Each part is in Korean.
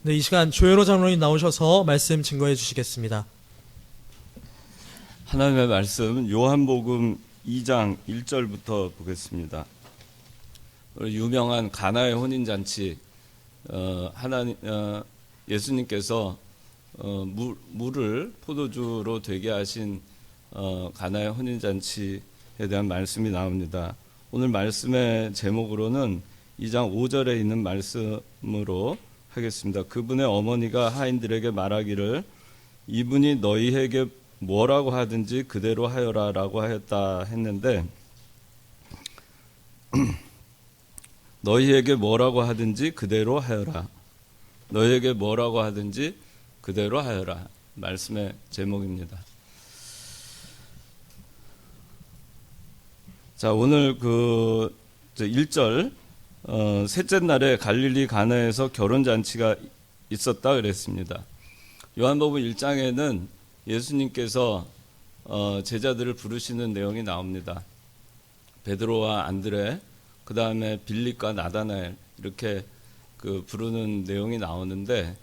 네, 이 시간 조혜로 장로님 나오셔서 말씀 증거해 주시겠습니다. 하나님의 말씀 요한복음 2장 1절부터 보겠습니다. 유명한 가나의 혼인잔치, 예수님께서 물을 포도주로 되게 하신 가나의 혼인잔치에 대한 말씀이 나옵니다. 오늘 말씀의 제목으로는 2장 5절에 있는 말씀으로 하겠습니다. 그분의 어머니가 하인들에게 말하기를 이분이 너희에게 뭐라고 하든지 그대로 하여라 라고 하였다 했는데 너희에게 뭐라고 하든지 그대로 하여라. 너희에게 뭐라고 하든지 그대로 하여라. 말씀의 제목입니다. 자, 오늘 1절 셋째 날에 갈릴리 가나에서 결혼잔치가 있었다 그랬습니다. 요한복음 1장에는 예수님께서 제자들을 부르시는 내용이 나옵니다. 베드로와 안드레, 그 다음에 빌립과 나다나엘 이렇게 부르는 내용이 나오는데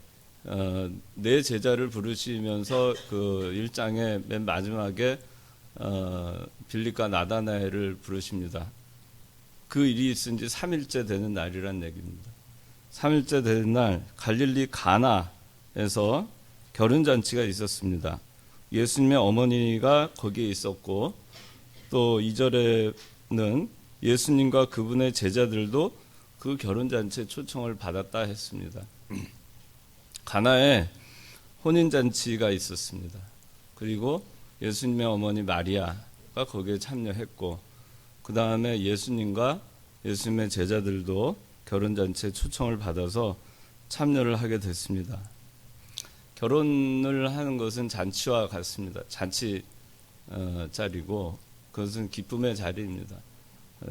네 제자를 부르시면서 1장의 맨 마지막에 빌립과 나다나엘을 부르십니다. 그 일이 있은 지 3일째 되는 날이란 얘기입니다. 3일째 되는 날 갈릴리 가나에서 결혼잔치가 있었습니다. 예수님의 어머니가 거기에 있었고 또 2절에는 예수님과 그분의 제자들도 그 결혼잔치에 초청을 받았다 했습니다. 가나에 혼인잔치가 있었습니다. 그리고 예수님의 어머니 마리아가 거기에 참여했고 그 다음에 예수님과 예수님의 제자들도 결혼잔치에 초청을 받아서 참여를 하게 됐습니다. 결혼을 하는 것은 잔치와 같습니다. 잔치 자리고 그것은 기쁨의 자리입니다.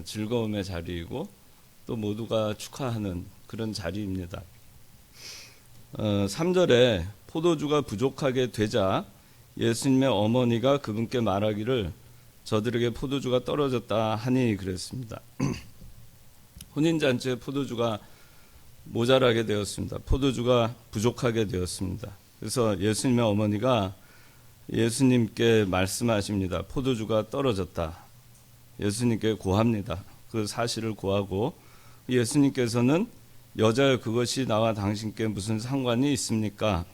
즐거움의 자리이고 또 모두가 축하하는 그런 자리입니다. 3절에 포도주가 부족하게 되자 예수님의 어머니가 그분께 말하기를 저들에게 포도주가 떨어졌다 하니 그랬습니다. 혼인잔치에 포도주가 모자라게 되었습니다. 포도주가 부족하게 되었습니다. 그래서 예수님의 어머니가 예수님께 말씀하십니다. 포도주가 떨어졌다. 예수님께 고합니다. 그 사실을 고하고 예수님께서는 여자여 그것이 나와 당신께 무슨 상관이 있습니까?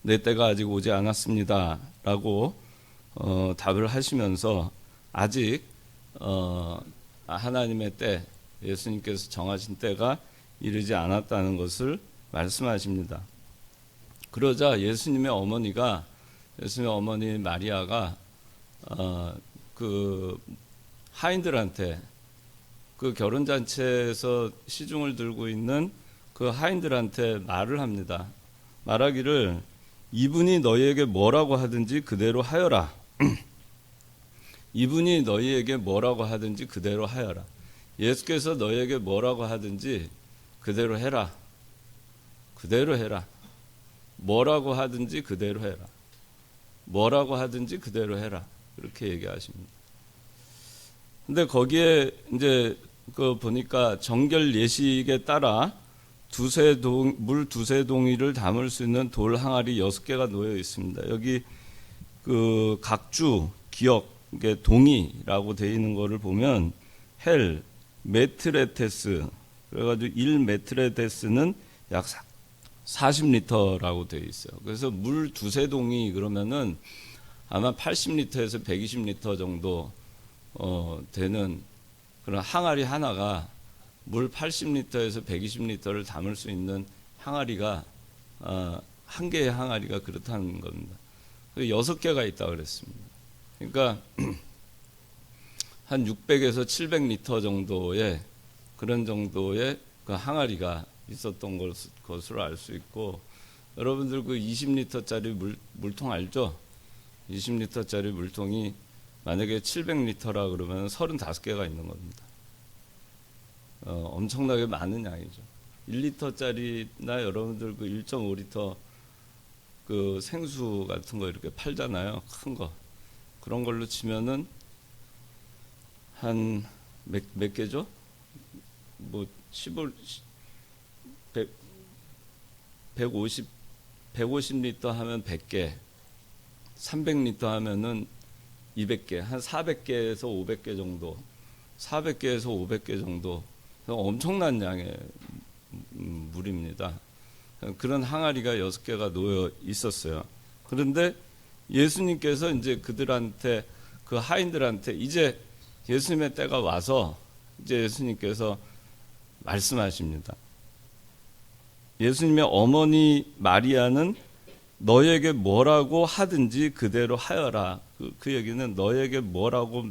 내 때가 아직 오지 않았습니다. 라고 답을 하시면서 아직 하나님의 때, 예수님께서 정하신 때가 이르지 않았다는 것을 말씀하십니다. 그러자 예수님의 어머니 마리아가 하인들한테 그 결혼잔치에서 시중을 들고 있는 그 하인들한테 말을 합니다. 말하기를 이분이 너희에게 뭐라고 하든지 그대로 하여라. 이분이 너희에게 뭐라고 하든지 그대로 하여라. 예수께서 너희에게 뭐라고 하든지 그대로 해라. 그대로 해라. 뭐라고 하든지 그대로 해라. 뭐라고 하든지 그대로 해라. 그렇게 얘기하십니다. 근데 거기에 이제 보니까 정결 예식에 따라 물 두세 동이를 담을 수 있는 돌 항아리 6개가 놓여 있습니다. 여기 각주, 기역, 동이라고 되어 있는 거를 보면 헬, 메트레테스, 그래가지고 1메트레테스는 약 40리터라고 되어 있어요. 그래서 물 두세 동이 그러면은 아마 80리터에서 120리터 정도 되는 그런 항아리 하나가 물 80리터에서 120리터를 담을 수 있는 항아리가 한 개의 항아리가 그렇다는 겁니다. 6개가 있다고 그랬습니다. 그러니까 한 600에서 700리터 정도의 그런 정도의 그 항아리가 있었던 것으로 알 수 있고, 여러분들 20리터짜리 물통 알죠? 20리터짜리 물통이 만약에 700리터라 그러면 35개가 있는 겁니다. 엄청나게 많은 양이죠. 1리터짜리나 여러분들 1.5리터 생수 같은 거 이렇게 팔잖아요. 큰 거. 그런 걸로 치면은 한 몇 개죠? 15, 100, 150리터 하면 100개, 300리터 하면은 200개, 한 400개에서 500개 정도, 400개에서 500개 정도, 엄청난 양의 물입니다. 그런 항아리가 6개가 놓여 있었어요. 그런데 예수님께서 이제 그들한테, 그 하인들한테 이제 예수님의 때가 와서 이제 예수님께서 말씀하십니다. 예수님의 어머니 마리아는 너에게 뭐라고 하든지 그대로 하여라. 그 얘기는 너에게 뭐라고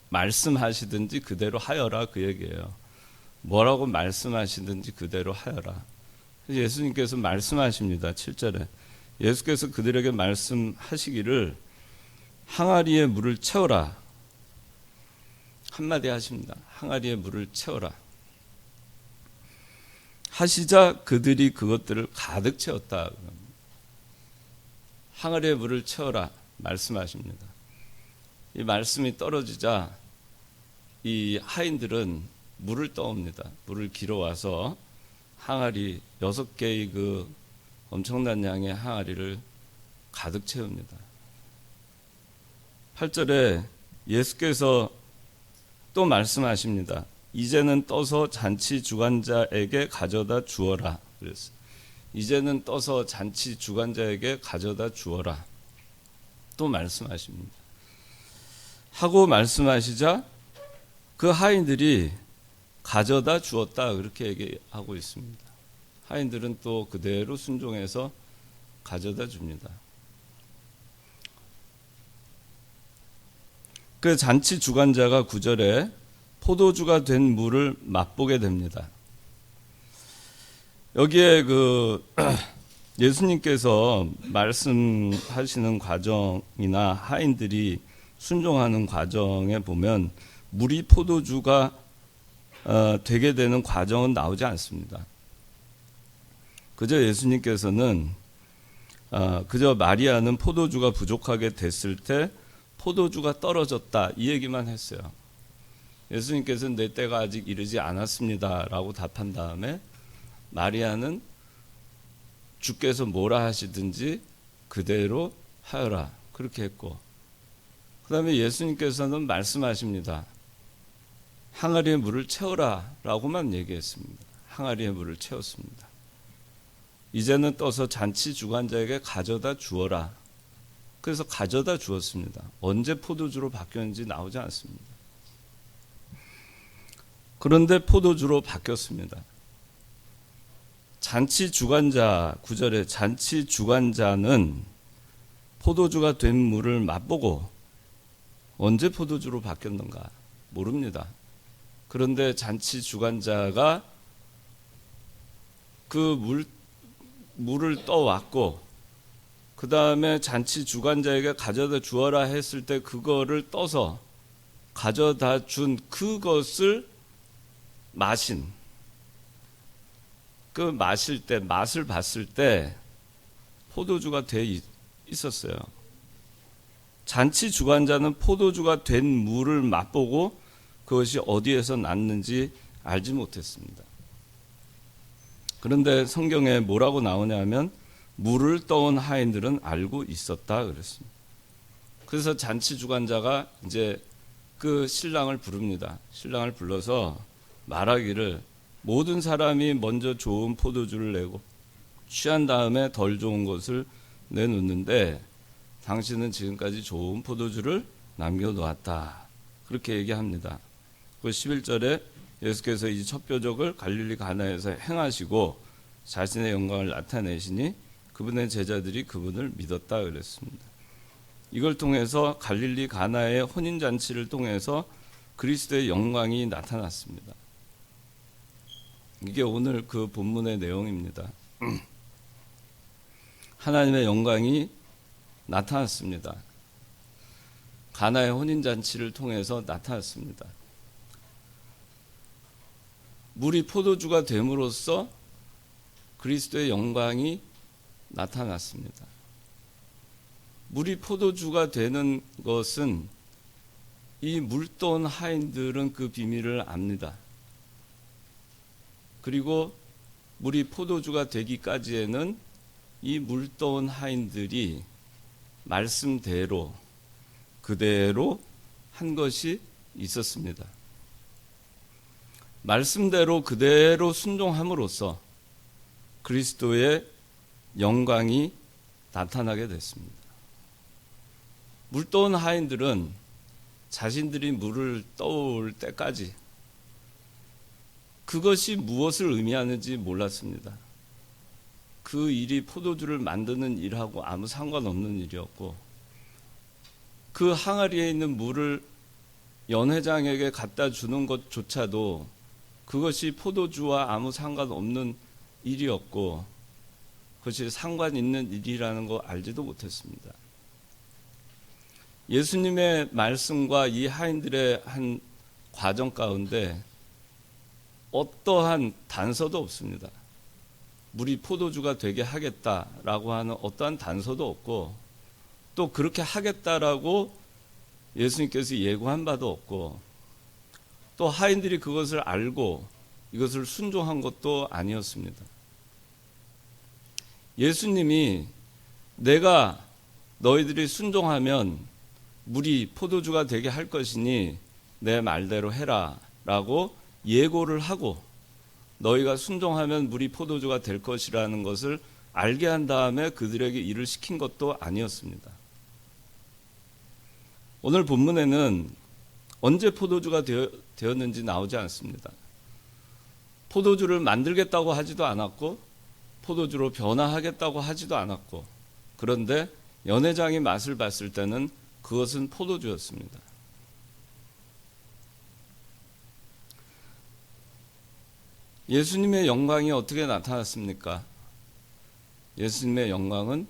말씀하시든지 그대로 하여라, 그 얘기예요. 뭐라고 말씀하시든지 그대로 하여라. 예수님께서 말씀하십니다. 7절에 예수께서 그들에게 말씀하시기를 항아리에 물을 채워라. 한마디 하십니다. 항아리에 물을 채워라. 하시자 그들이 그것들을 가득 채웠다. 항아리에 물을 채워라 말씀하십니다. 이 말씀이 떨어지자 이 하인들은 물을 떠옵니다. 물을 길어와서 항아리 6개의 그 엄청난 양의 항아리를 가득 채웁니다. 8절에 예수께서 또 말씀하십니다. 이제는 떠서 잔치 주관자에게 가져다 주어라. 그랬어요. 이제는 떠서 잔치 주관자에게 가져다 주어라. 또 말씀하십니다. 하고 말씀하시자 그 하인들이 가져다 주었다, 그렇게 얘기하고 있습니다. 하인들은 또 그대로 순종해서 가져다 줍니다. 그 잔치 주관자가 9절에 포도주가 된 물을 맛보게 됩니다. 여기에 그 예수님께서 말씀하시는 과정이나 하인들이 순종하는 과정에 보면 물이 포도주가 되게 되는 과정은 나오지 않습니다. 그저 예수님께서는 그저 마리아는 포도주가 부족하게 됐을 때 포도주가 떨어졌다, 이 얘기만 했어요. 예수님께서는 내 때가 아직 이르지 않았습니다 라고 답한 다음에 마리아는 주께서 뭐라 하시든지 그대로 하여라, 그렇게 했고, 그 다음에 예수님께서는 말씀하십니다. 항아리에 물을 채워라 라고만 얘기했습니다. 항아리에 물을 채웠습니다. 이제는 떠서 잔치 주관자에게 가져다 주어라. 그래서 가져다 주었습니다. 언제 포도주로 바뀌었는지 나오지 않습니다. 그런데 포도주로 바뀌었습니다. 잔치 주관자, 9절에 잔치 주관자는 포도주가 된 물을 맛보고 언제 포도주로 바뀌었는가 모릅니다. 그런데 잔치 주관자가 그 물을 떠왔고, 그 다음에 잔치 주관자에게 가져다 주어라 했을 때 그거를 떠서 가져다 준 그것을 마신, 그 마실 때, 맛을 봤을 때 포도주가 돼 있었어요. 잔치 주관자는 포도주가 된 물을 맛보고 그것이 어디에서 났는지 알지 못했습니다. 그런데 성경에 뭐라고 나오냐면 물을 떠온 하인들은 알고 있었다 그랬습니다. 그래서 잔치 주관자가 이제 그 신랑을 부릅니다. 신랑을 불러서 말하기를 모든 사람이 먼저 좋은 포도주를 내고 취한 다음에 덜 좋은 것을 내놓는데 당신은 지금까지 좋은 포도주를 남겨놓았다. 그렇게 얘기합니다. 그 11절에 예수께서 이 첫 표적을 갈릴리 가나에서 행하시고 자신의 영광을 나타내시니 그분의 제자들이 그분을 믿었다 그랬습니다. 이걸 통해서 갈릴리 가나의 혼인잔치를 통해서 그리스도의 영광이 나타났습니다. 이게 오늘 그 본문의 내용입니다. 하나님의 영광이 나타났습니다. 가나의 혼인잔치를 통해서 나타났습니다. 물이 포도주가 됨으로써 그리스도의 영광이 나타났습니다. 물이 포도주가 되는 것은 이 물떠온 하인들은 그 비밀을 압니다. 그리고 물이 포도주가 되기까지에는 이 물떠온 하인들이 말씀대로 그대로 한 것이 있었습니다. 말씀대로 그대로 순종함으로써 그리스도의 영광이 나타나게 됐습니다. 물떠온 하인들은 자신들이 물을 떠올 때까지 그것이 무엇을 의미하는지 몰랐습니다. 그 일이 포도주를 만드는 일하고 아무 상관없는 일이었고, 그 항아리에 있는 물을 연회장에게 갖다 주는 것조차도 그것이 포도주와 아무 상관없는 일이었고, 그것이 상관 있는 일이라는 거 알지도 못했습니다. 예수님의 말씀과 이 하인들의 한 과정 가운데 어떠한 단서도 없습니다. 물이 포도주가 되게 하겠다라고 하는 어떠한 단서도 없고, 또 그렇게 하겠다라고 예수님께서 예고한 바도 없고, 또 하인들이 그것을 알고 이것을 순종한 것도 아니었습니다. 예수님이 내가 너희들이 순종하면 물이 포도주가 되게 할 것이니 내 말대로 해라 라고 예고를 하고, 너희가 순종하면 물이 포도주가 될 것이라는 것을 알게 한 다음에 그들에게 일을 시킨 것도 아니었습니다. 오늘 본문에는 언제 포도주가 되었는지 나오지 않습니다. 포도주를 만들겠다고 하지도 않았고, 포도주로 변화하겠다고 하지도 않았고, 그런데 연회장이 맛을 봤을 때는 그것은 포도주였습니다. 예수님의 영광이 어떻게 나타났습니까? 예수님의 영광은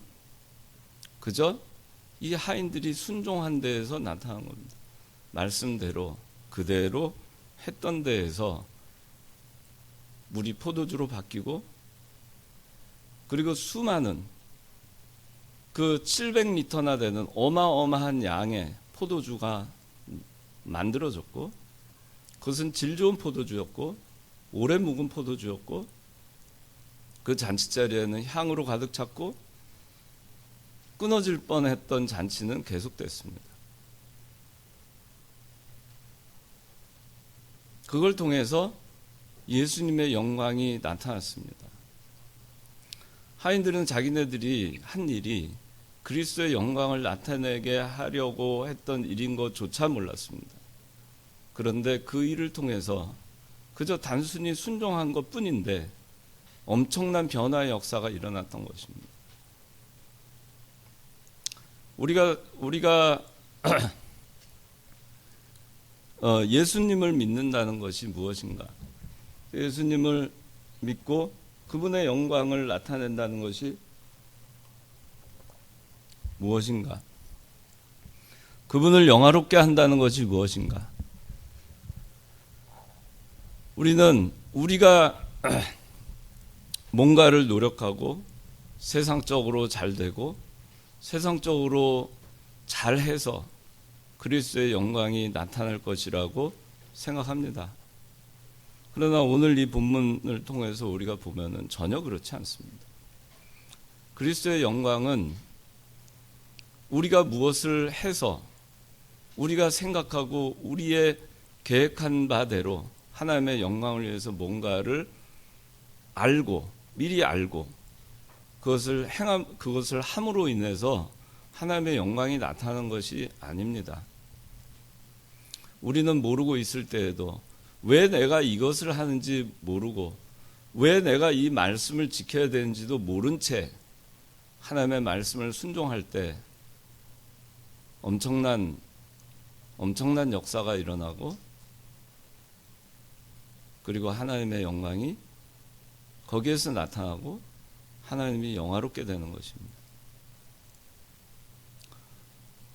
그저 이 하인들이 순종한 데에서 나타난 겁니다. 말씀대로 그대로 했던 데에서 물이 포도주로 바뀌고, 그리고 수많은 그 700리터나 되는 어마어마한 양의 포도주가 만들어졌고, 그것은 질 좋은 포도주였고 오래 묵은 포도주였고, 그 잔치자리에는 향으로 가득 찼고, 끊어질 뻔했던 잔치는 계속됐습니다. 그걸 통해서 예수님의 영광이 나타났습니다. 하인들은 자기네들이 한 일이 그리스도의 영광을 나타내게 하려고 했던 일인 것조차 몰랐습니다. 그런데 그 일을 통해서 그저 단순히 순종한 것뿐인데 엄청난 변화의 역사가 일어났던 것입니다. 우리가 예수님을 믿는다는 것이 무엇인가? 예수님을 믿고 그분의 영광을 나타낸다는 것이 무엇인가? 그분을 영화롭게 한다는 것이 무엇인가? 우리는 우리가 뭔가를 노력하고 세상적으로 잘 되고 세상적으로 잘해서 그리스도의 영광이 나타날 것이라고 생각합니다. 그러나 오늘 이 본문을 통해서 우리가 보면은 전혀 그렇지 않습니다. 그리스도의 영광은 우리가 무엇을 해서 우리가 생각하고 우리의 계획한 바대로 하나님의 영광을 위해서 뭔가를 알고 미리 알고 그것을 함으로 인해서 하나님의 영광이 나타나는 것이 아닙니다. 우리는 모르고 있을 때에도 왜 내가 이것을 하는지 모르고 왜 내가 이 말씀을 지켜야 되는지도 모른 채 하나님의 말씀을 순종할 때 엄청난 역사가 일어나고, 그리고 하나님의 영광이 거기에서 나타나고 하나님이 영화롭게 되는 것입니다.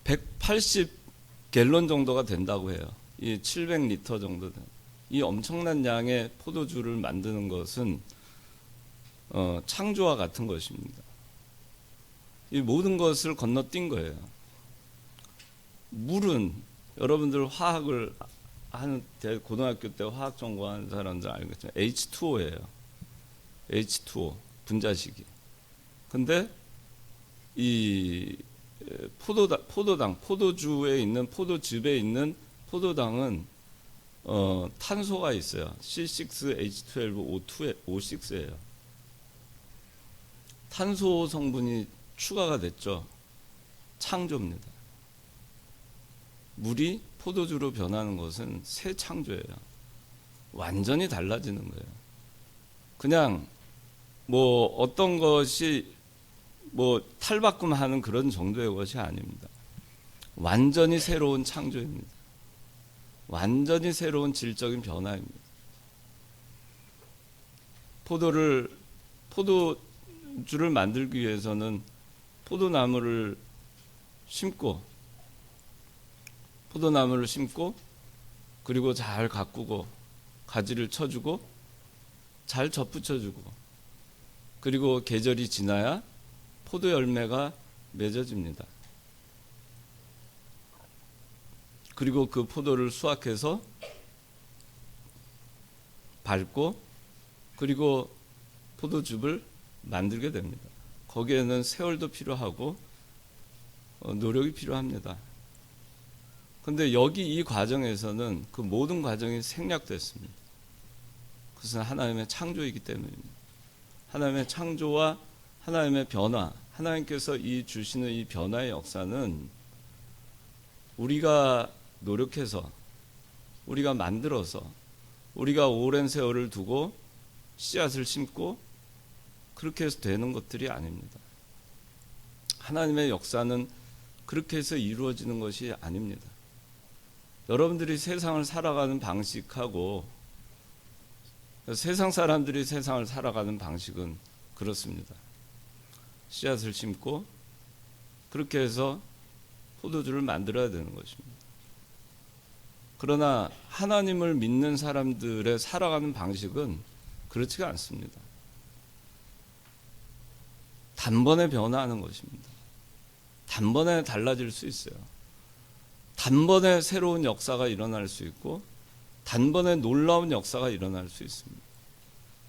180갤런 정도가 된다고 해요. 이 700리터 정도 된. 이 엄청난 양의 포도주를 만드는 것은 창조와 같은 것입니다. 이 모든 것을 건너뛴 거예요. 물은 여러분들 화학을 하는 고등학교 때 화학 전공하는 사람들 알겠죠? H2O예요. H2O 분자식이. 근데 이 포도주에 있는 포도즙에 있는 포도당은 탄소가 있어요. C6H12O6예요. 탄소 성분이 추가가 됐죠. 창조입니다. 물이 포도주로 변하는 것은 새 창조예요. 완전히 달라지는 거예요. 그냥 뭐 어떤 것이 뭐 탈바꿈하는 그런 정도의 것이 아닙니다. 완전히 새로운 창조입니다. 완전히 새로운 질적인 변화입니다. 포도주를 만들기 위해서는 포도나무를 심고 그리고 잘 가꾸고 가지를 쳐주고 잘 접붙여주고 그리고 계절이 지나야 포도 열매가 맺어집니다. 그리고 그 포도를 수확해서 밟고 그리고 포도즙을 만들게 됩니다. 거기에는 세월도 필요하고 노력이 필요합니다. 그런데 여기 이 과정에서는 그 모든 과정이 생략됐습니다. 그것은 하나님의 창조이기 때문입니다. 하나님의 창조와 하나님의 변화, 하나님께서 이 주시는 이 변화의 역사는 우리가 노력해서, 우리가 만들어서, 우리가 오랜 세월을 두고 씨앗을 심고 그렇게 해서 되는 것들이 아닙니다. 하나님의 역사는 그렇게 해서 이루어지는 것이 아닙니다. 여러분들이 세상을 살아가는 방식하고 세상 사람들이 세상을 살아가는 방식은 그렇습니다. 씨앗을 심고 그렇게 해서 포도주를 만들어야 되는 것입니다. 그러나 하나님을 믿는 사람들의 살아가는 방식은 그렇지가 않습니다. 단번에 변화하는 것입니다. 단번에 달라질 수 있어요. 단번에 새로운 역사가 일어날 수 있고 단번에 놀라운 역사가 일어날 수 있습니다.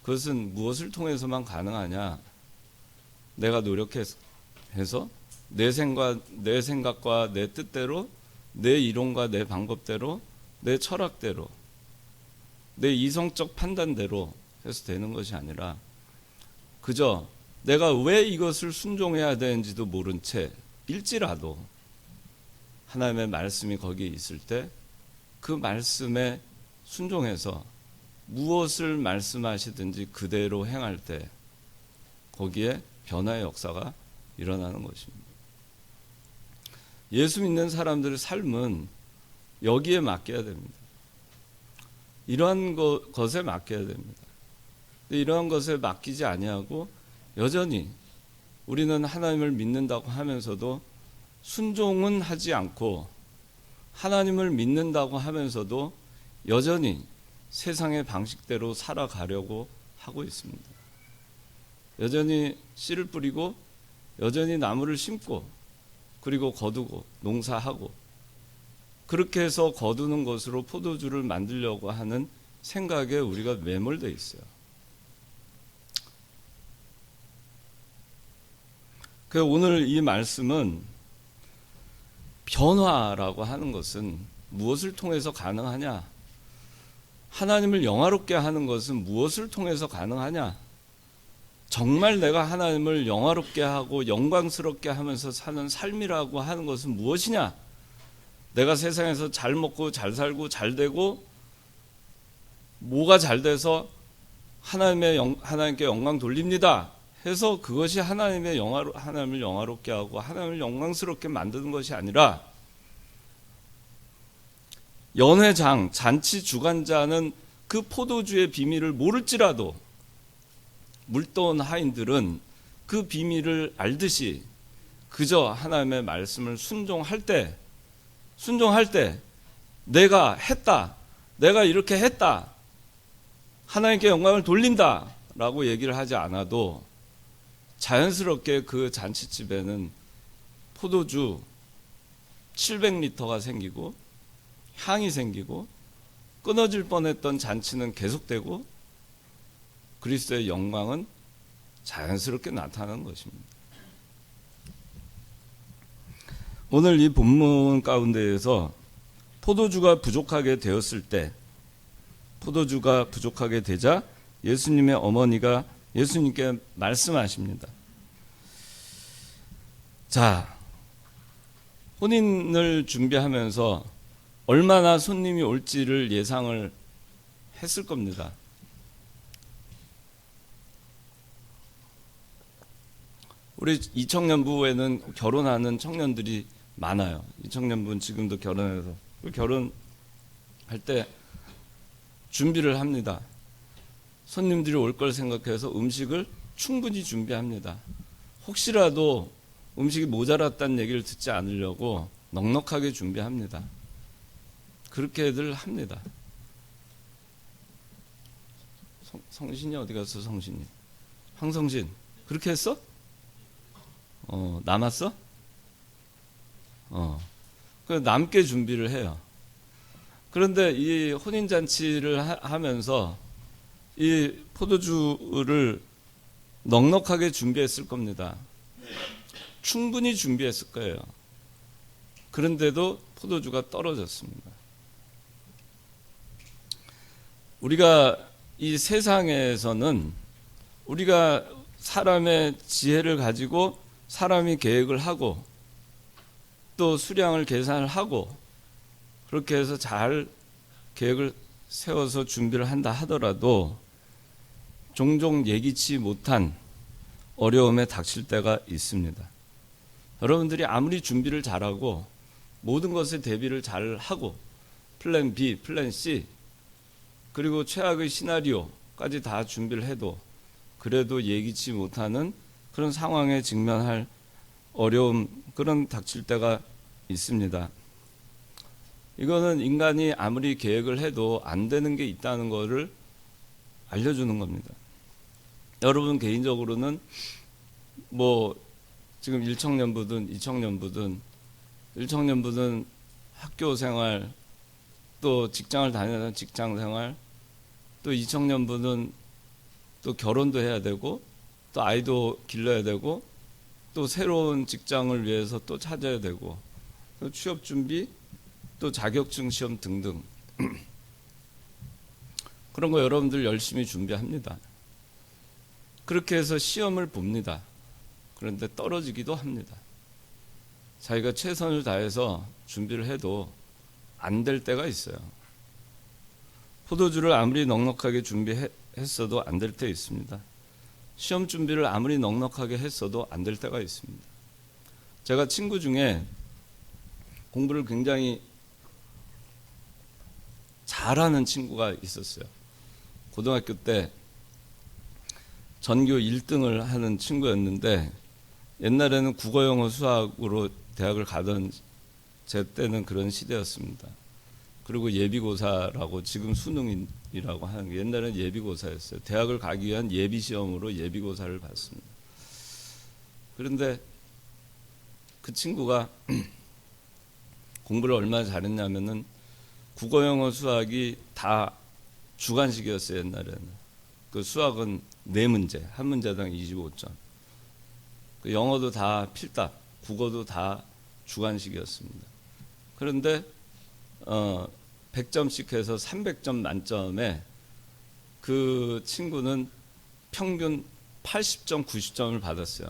그것은 무엇을 통해서만 가능하냐? 내가 노력해서 내 생각과 내 뜻대로, 내 이론과 내 방법대로, 내 철학대로, 내 이성적 판단대로 해서 되는 것이 아니라 그저 내가 왜 이것을 순종해야 되는지도 모른 채 일지라도 하나님의 말씀이 거기에 있을 때 그 말씀에 순종해서 무엇을 말씀하시든지 그대로 행할 때 거기에 변화의 역사가 일어나는 것입니다. 예수 믿는 사람들의 삶은 여기에 맡겨야 됩니다. 이러한 것에 맡겨야 됩니다. 이러한 것에 맡기지 아니하고 여전히 우리는 하나님을 믿는다고 하면서도 순종은 하지 않고 하나님을 믿는다고 하면서도 여전히 세상의 방식대로 살아가려고 하고 있습니다. 여전히 씨를 뿌리고 여전히 나무를 심고 그리고 거두고 농사하고 그렇게 해서 거두는 것으로 포도주를 만들려고 하는 생각에 우리가 매몰되어 있어요. 그래서 오늘 이 말씀은 변화라고 하는 것은 무엇을 통해서 가능하냐? 하나님을 영화롭게 하는 것은 무엇을 통해서 가능하냐? 정말 내가 하나님을 영화롭게 하고 영광스럽게 하면서 사는 삶이라고 하는 것은 무엇이냐? 내가 세상에서 잘 먹고 잘 살고 잘 되고 뭐가 잘 돼서 하나님께 영광 돌립니다 해서 그것이 하나님을 영화롭게 하고 하나님을 영광스럽게 만드는 것이 아니라 연회장, 잔치 주관자는 그 포도주의 비밀을 모를지라도 물떠온 하인들은 그 비밀을 알듯이 그저 하나님의 말씀을 순종할 때 내가 했다, 내가 이렇게 했다, 하나님께 영광을 돌린다 라고 얘기를 하지 않아도 자연스럽게 그 잔치집에는 포도주 700리터가 생기고 향이 생기고 끊어질 뻔했던 잔치는 계속되고 그리스도의 영광은 자연스럽게 나타나는 것입니다. 오늘 이 본문 가운데에서 포도주가 부족하게 되었을 때, 포도주가 부족하게 되자 예수님의 어머니가 예수님께 말씀하십니다. 자, 혼인을 준비하면서 얼마나 손님이 올지를 예상을 했을 겁니다. 우리 이청년부에는 결혼하는 청년들이 많아요. 이청년부는 지금도 결혼해서 결혼할 때 준비를 합니다. 손님들이 올 걸 생각해서 음식을 충분히 준비합니다. 혹시라도 음식이 모자랐다는 얘기를 듣지 않으려고 넉넉하게 준비합니다. 그렇게들 합니다. 성신이 어디 갔어? 성신이. 황성신 그렇게 했어? 남았어? 그 남게 준비를 해요. 그런데 이 혼인잔치를 하면서 이 포도주를 넉넉하게 준비했을 겁니다. 충분히 준비했을 거예요. 그런데도 포도주가 떨어졌습니다. 우리가 이 세상에서는 우리가 사람의 지혜를 가지고 사람이 계획을 하고 또 수량을 계산을 하고 그렇게 해서 잘 계획을 세워서 준비를 한다 하더라도 종종 예기치 못한 어려움에 닥칠 때가 있습니다. 여러분들이 아무리 준비를 잘하고 모든 것에 대비를 잘하고 플랜 B, 플랜 C 그리고 최악의 시나리오까지 다 준비를 해도 그래도 예기치 못하는 그런 상황에 직면할 어려움 그런 닥칠 때가 있습니다. 이거는 인간이 아무리 계획을 해도 안 되는 게 있다는 것을 알려주는 겁니다. 여러분 개인적으로는 뭐 지금 1청년부든 2청년부든 1청년부든 학교 생활 또 직장을 다니는 직장 생활 또 2청년부는 또 결혼도 해야 되고 또 아이도 길러야 되고 또 새로운 직장을 위해서 또 찾아야 되고 또 취업 준비 또 자격증 시험 등등 그런 거 여러분들 열심히 준비합니다. 그렇게 해서 시험을 봅니다. 그런데 떨어지기도 합니다. 자기가 최선을 다해서 준비를 해도 안 될 때가 있어요. 포도주를 아무리 넉넉하게 준비했어도 안 될 때 있습니다. 시험 준비를 아무리 넉넉하게 했어도 안 될 때가 있습니다. 제가 친구 중에 공부를 굉장히 잘하는 친구가 있었어요. 고등학교 때 전교 1등을 하는 친구였는데 옛날에는 국어, 영어, 수학으로 대학을 가던 제 때는 그런 시대였습니다. 그리고 예비고사라고 지금 수능이라고 하는 게 옛날에는 예비고사였어요. 대학을 가기 위한 예비시험으로 예비고사를 봤습니다. 그런데 그 친구가 공부를 얼마나 잘했냐면은 국어, 영어, 수학이 다 주관식이었어요. 옛날에는. 그 수학은 4문제, 한 문제당 25점. 그 영어도 다 필답, 국어도 다 주관식이었습니다. 그런데 100점씩 해서 300점 만점에 그 친구는 평균 80점, 90점을 받았어요.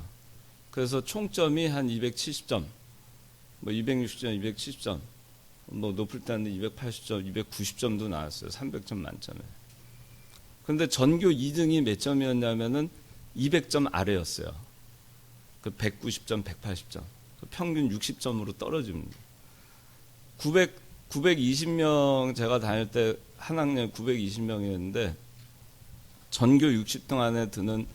그래서 총점이 한 270점, 뭐 260점, 270점, 뭐 높을 때는 280점, 290점도 나왔어요. 300점 만점에. 그런데 전교 2등이 몇 점이었냐면은 200점 아래였어요. 그 190점, 180점. 평균 60점으로 떨어집니다. 920명 제가 다닐 때 한 학년에 920명이었는데 전교 60등 안에 드는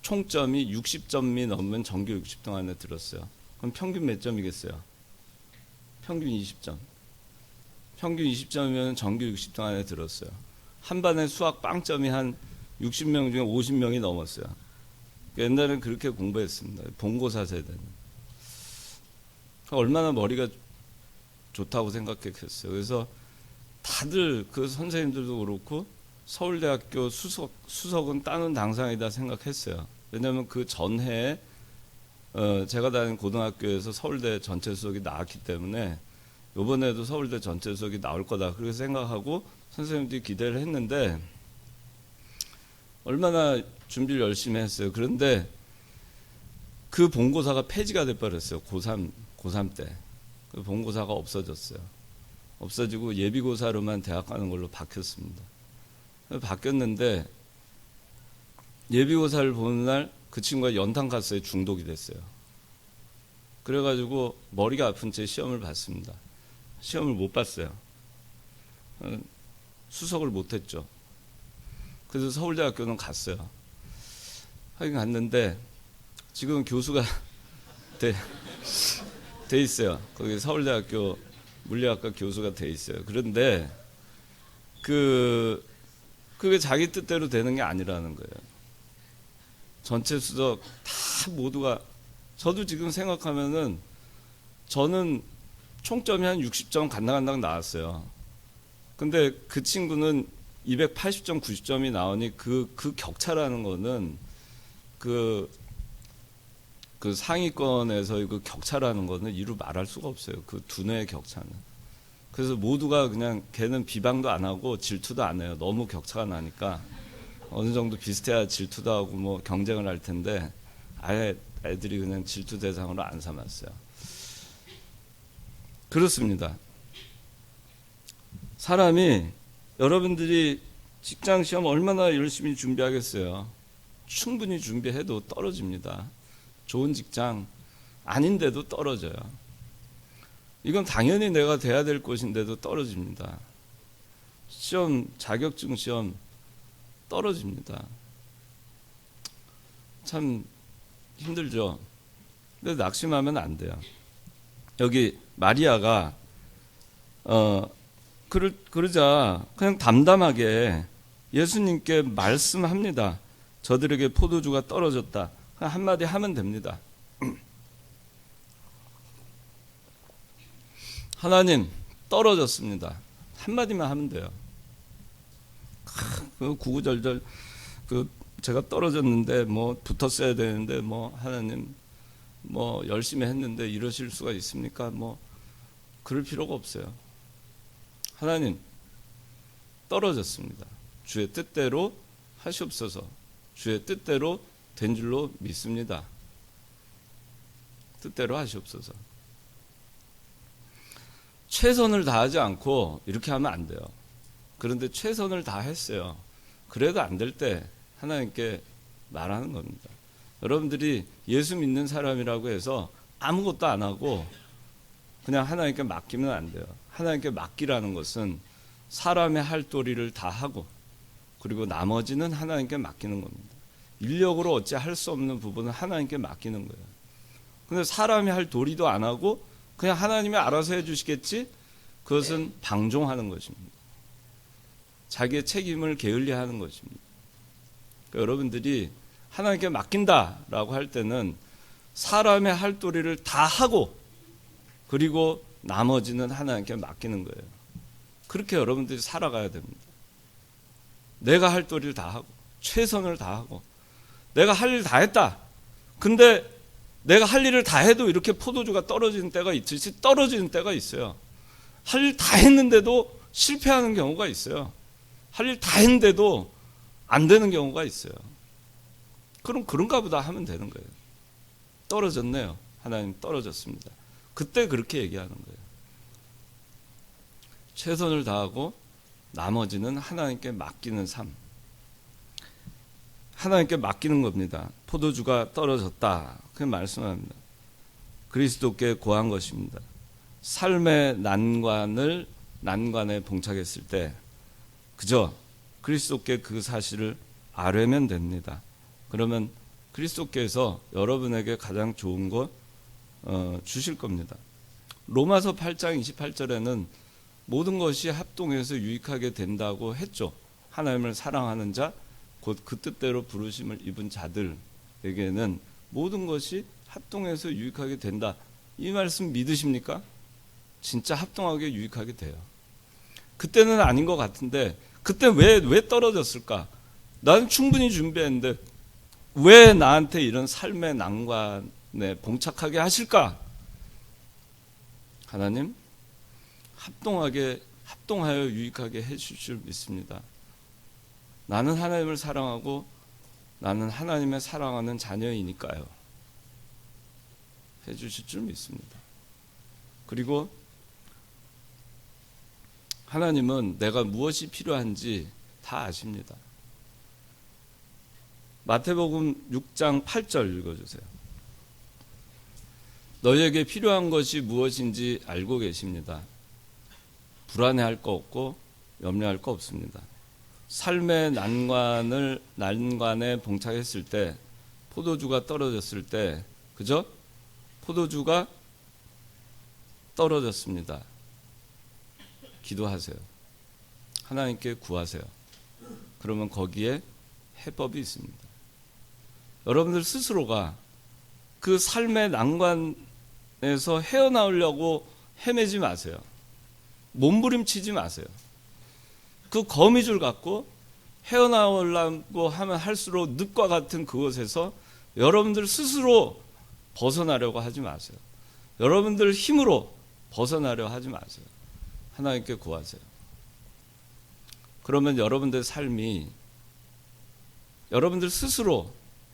총점이 60점이 넘으면 전교 60등 안에 들었어요. 그럼 평균 몇 점이겠어요? 평균 20점. 평균 20점이면 전교 60등 안에 들었어요. 한 반에 수학 빵점이 한 60명 중에 50명이 넘었어요. 옛날에는 그렇게 공부했습니다. 본고사 세대는. 얼마나 머리가 좋다고 생각했어요. 그래서 다들 그 선생님들도 그렇고 서울대학교 수석은 따는 당상이다 생각했어요. 왜냐하면 그 전해에 제가 다닌 고등학교에서 서울대 전체 수석이 나왔기 때문에 이번에도 서울대 전체 수석이 나올 거다 그렇게 생각하고 선생님들이 기대를 했는데 얼마나 준비를 열심히 했어요. 그런데 그 본고사가 폐지가 돼버렸어요. 고3 때. 그 본고사가 없어졌어요. 없어지고 예비고사로만 대학 가는 걸로 바뀌었습니다. 바뀌었는데 예비고사를 보는 날 그 친구가 연탄가스에 중독이 됐어요. 그래가지고 머리가 아픈 채 시험을 봤습니다. 시험을 못 봤어요. 수석을 못했죠. 그래서 서울대학교는 갔어요. 하긴 갔는데 지금 교수가 돼 있어요. 거기 서울대학교 물리학과 교수가 돼 있어요. 그런데 그게 자기 뜻대로 되는 게 아니라는 거예요. 전체 수석 다 모두가 저도 지금 생각하면은 저는 총점이 한 60점 간당간당 나왔어요. 근데 그 친구는 280점, 90점이 나오니 그 격차라는 거는 그 상위권에서의 그 격차라는 거는 이루 말할 수가 없어요. 그 두뇌의 격차는. 그래서 모두가 그냥 걔는 비방도 안 하고 질투도 안 해요. 너무 격차가 나니까 어느 정도 비슷해야 질투도 하고 뭐 경쟁을 할 텐데 아예 애들이 그냥 질투 대상으로 안 삼았어요. 그렇습니다. 사람이 여러분들이 직장 시험 얼마나 열심히 준비하겠어요. 충분히 준비해도 떨어집니다. 좋은 직장 아닌데도 떨어져요. 이건 당연히 내가 돼야 될 곳인데도 떨어집니다. 시험, 자격증 시험 떨어집니다. 참 힘들죠. 근데 낙심하면 안 돼요. 여기 마리아가 그러자 그냥 담담하게 예수님께 말씀합니다. 저들에게 포도주가 떨어졌다. 그냥 한마디 하면 됩니다. 하나님 떨어졌습니다. 한마디만 하면 돼요. 그 구구절절 제가 떨어졌는데 뭐 붙었어야 되는데 뭐 하나님 뭐 열심히 했는데 이러실 수가 있습니까? 뭐 그럴 필요가 없어요. 하나님 떨어졌습니다. 주의 뜻대로 하시옵소서. 주의 뜻대로 된 줄로 믿습니다. 뜻대로 하시옵소서. 최선을 다하지 않고 이렇게 하면 안 돼요. 그런데 최선을 다했어요. 그래도 안 될 때 하나님께 말하는 겁니다. 여러분들이 예수 믿는 사람이라고 해서 아무것도 안 하고 그냥 하나님께 맡기면 안 돼요. 하나님께 맡기라는 것은 사람의 할 도리를 다 하고 그리고 나머지는 하나님께 맡기는 겁니다. 인력으로 어찌 할 수 없는 부분은 하나님께 맡기는 거예요. 근데 사람이 할 도리도 안 하고 그냥 하나님이 알아서 해주시겠지? 그것은 방종하는 것입니다. 자기의 책임을 게을리하는 것입니다. 그러니까 여러분들이 하나님께 맡긴다라고 할 때는 사람의 할 도리를 다 하고 그리고 나머지는 하나님께 맡기는 거예요. 그렇게 여러분들이 살아가야 됩니다. 내가 할 도리를 다 하고 최선을 다하고 내가 할 일 다 했다. 근데 내가 할 일을 다 해도 이렇게 포도주가 떨어지는 때가 있듯이 떨어지는 때가 있어요. 할 일 다 했는데도 실패하는 경우가 있어요. 할 일 다 했는데도 안 되는 경우가 있어요. 그럼 그런가 보다 하면 되는 거예요. 떨어졌네요. 하나님 떨어졌습니다. 그때 그렇게 얘기하는 거예요. 최선을 다하고 나머지는 하나님께 맡기는 삶. 하나님께 맡기는 겁니다. 포도주가 떨어졌다. 그렇게 말씀합니다. 그리스도께 고한 것입니다. 삶의 난관에 봉착했을 때 그저 그리스도께 그 사실을 아뢰면 됩니다. 그러면 그리스도께서 여러분에게 가장 좋은 것 주실 겁니다. 로마서 8장 28절에는 모든 것이 합동해서 유익하게 된다고 했죠. 하나님을 사랑하는 자, 곧 그 뜻대로 부르심을 입은 자들에게는 모든 것이 합동해서 유익하게 된다. 이 말씀 믿으십니까? 진짜 합동하게 유익하게 돼요. 그때는 아닌 것 같은데 그때 왜 떨어졌을까? 나는 충분히 준비했는데 왜 나한테 이런 삶의 난관에 봉착하게 하실까? 하나님 합동하여 유익하게 해주실 줄 믿습니다. 나는 하나님을 사랑하고 나는 하나님의 사랑하는 자녀이니까요. 해주실 줄 믿습니다. 그리고 하나님은 내가 무엇이 필요한지 다 아십니다. 마태복음 6장 8절 읽어주세요. 너희에게 필요한 것이 무엇인지 알고 계십니다. 불안해할 거 없고 염려할 거 없습니다. 삶의 난관에 봉착했을 때, 포도주가 떨어졌을 때, 그죠? 포도주가 떨어졌습니다. 기도하세요. 하나님께 구하세요. 그러면 거기에 해법이 있습니다. 여러분들 스스로가 그 삶의 난관에서 헤어나오려고 헤매지 마세요. 몸부림치지 마세요. 그 거미줄 갖고 헤어나오려고 하면 할수록 늪과 같은 그곳에서 여러분들 스스로 벗어나려고 하지 마세요. 여러분들 힘으로 벗어나려 하지 마세요. 하나님께 구하세요. 그러면 여러분들 삶이 여러분들 스스로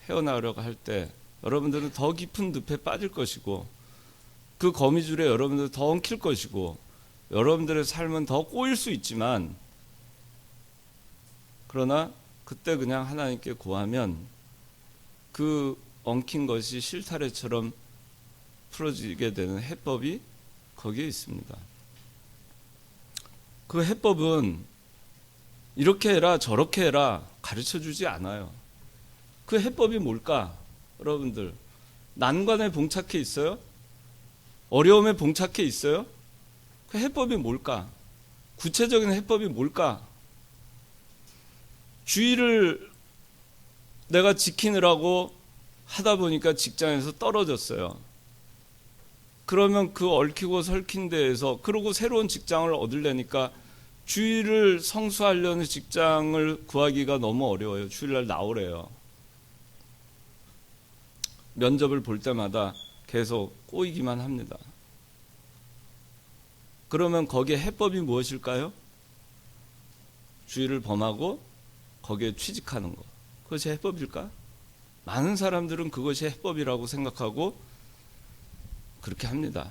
헤어나오려고 할 때 여러분들은 더 깊은 늪에 빠질 것이고 그 거미줄에 여러분들 더 엉킬 것이고 여러분들의 삶은 더 꼬일 수 있지만 그러나 그때 그냥 하나님께 구하면 그 엉킨 것이 실타래처럼 풀어지게 되는 해법이 거기에 있습니다. 그 해법은 이렇게 해라 저렇게 해라 가르쳐주지 않아요. 그 해법이 뭘까? 여러분들 난관에 봉착해 있어요? 어려움에 봉착해 있어요? 그 해법이 뭘까? 구체적인 해법이 뭘까? 주의를 내가 지키느라고 하다 보니까 직장에서 떨어졌어요. 그러면 그 얽히고 설킨 데에서 그러고 새로운 직장을 얻으려니까 주의를 성수하려는 직장을 구하기가 너무 어려워요. 주일날 나오래요. 면접을 볼 때마다 계속 꼬이기만 합니다. 그러면 거기에 해법이 무엇일까요? 주의를 범하고 거기에 취직하는 것. 그것이 해법일까? 많은 사람들은 그것이 해법이라고 생각하고 그렇게 합니다.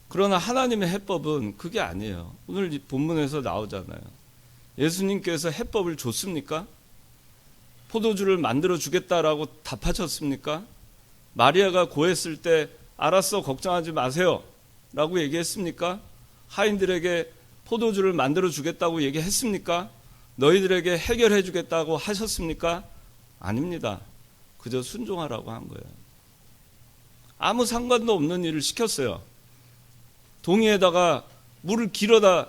그러나 하나님의 해법은 그게 아니에요. 오늘 본문에서 나오잖아요. 예수님께서 해법을 줬습니까? 포도주를 만들어 주겠다라고 답하셨습니까? 마리아가 고했을 때 알았어 걱정하지 마세요 라고 얘기했습니까? 하인들에게 포도주를 만들어 주겠다고 얘기했습니까? 너희들에게 해결해 주겠다고 하셨습니까? 아닙니다. 그저 순종하라고 한 거예요. 아무 상관도 없는 일을 시켰어요. 동이에다가 물을 길어다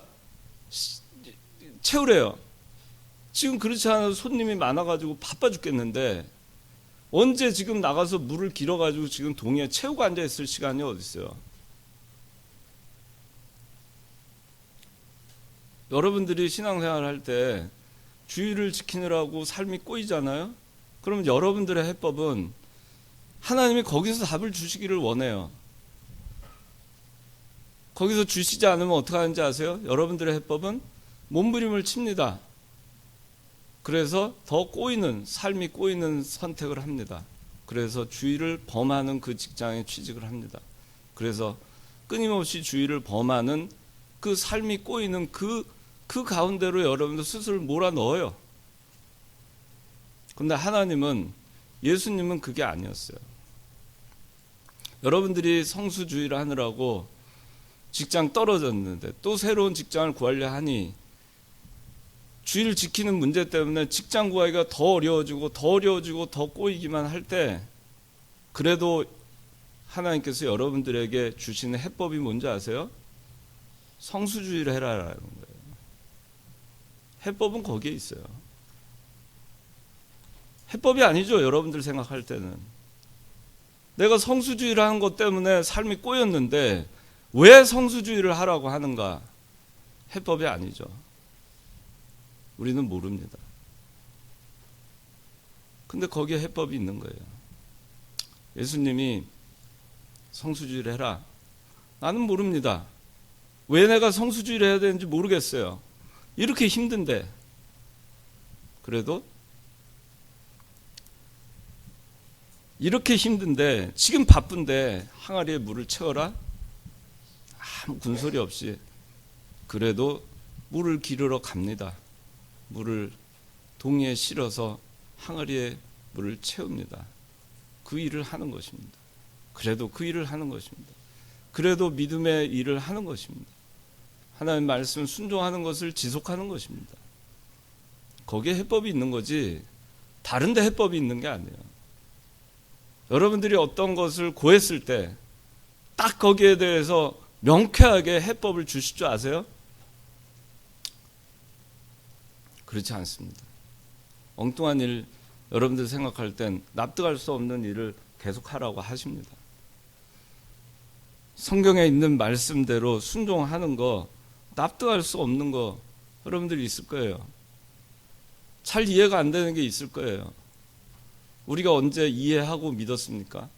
채우래요. 지금 그렇지 않아도 손님이 많아가지고 바빠 죽겠는데 언제 지금 나가서 물을 길어가지고 지금 동이에 채우고 앉아있을 시간이 어디 있어요. 여러분들이 신앙생활 할 때 주의를 지키느라고 삶이 꼬이잖아요. 그러면 여러분들의 해법은 하나님이 거기서 답을 주시기를 원해요. 거기서 주시지 않으면 어떻게 하는지 아세요? 여러분들의 해법은 몸부림을 칩니다. 그래서 더 꼬이는, 삶이 꼬이는 선택을 합니다. 그래서 주의를 범하는 그 직장에 취직을 합니다. 그래서 끊임없이 주의를 범하는 그 삶이 꼬이는 그 가운데로 여러분들 스스로 몰아넣어요. 근데 하나님은, 예수님은 그게 아니었어요. 여러분들이 성수주의를 하느라고 직장 떨어졌는데 또 새로운 직장을 구하려 하니 주의를 지키는 문제 때문에 직장 구하기가 더 어려워지고 더 꼬이기만 할 때 그래도 하나님께서 여러분들에게 주시는 해법이 뭔지 아세요? 성수주의를 해라라는 거예요. 해법은 거기에 있어요. 해법이 아니죠. 여러분들 생각할 때는. 내가 성수주의를 하는 것 때문에 삶이 꼬였는데 왜 성수주의를 하라고 하는가? 해법이 아니죠. 우리는 모릅니다. 근데 거기에 해법이 있는 거예요. 예수님이 성수주의를 해라. 나는 모릅니다. 왜 내가 성수주의를 해야 되는지 모르겠어요. 이렇게 힘든데. 그래도 이렇게 힘든데, 지금 바쁜데 항아리에 물을 채워라? 아무 군소리 없이 그래도 물을 기르러 갑니다. 물을 동이에 실어서 항아리에 물을 채웁니다. 그 일을 하는 것입니다. 그래도 그 일을 하는 것입니다. 그래도 믿음의 일을 하는 것입니다. 하나님의 말씀 순종하는 것을 지속하는 것입니다. 거기에 해법이 있는 거지 다른 데 해법이 있는 게 아니에요. 여러분들이 어떤 것을 고했을 때 딱 거기에 대해서 명쾌하게 해법을 주실 줄 아세요? 그렇지 않습니다. 엉뚱한 일 여러분들 생각할 땐 납득할 수 없는 일을 계속하라고 하십니다. 성경에 있는 말씀대로 순종하는 거, 납득할 수 없는 거 여러분들이 있을 거예요. 잘 이해가 안 되는 게 있을 거예요. 우리가 언제 이해하고 믿었습니까?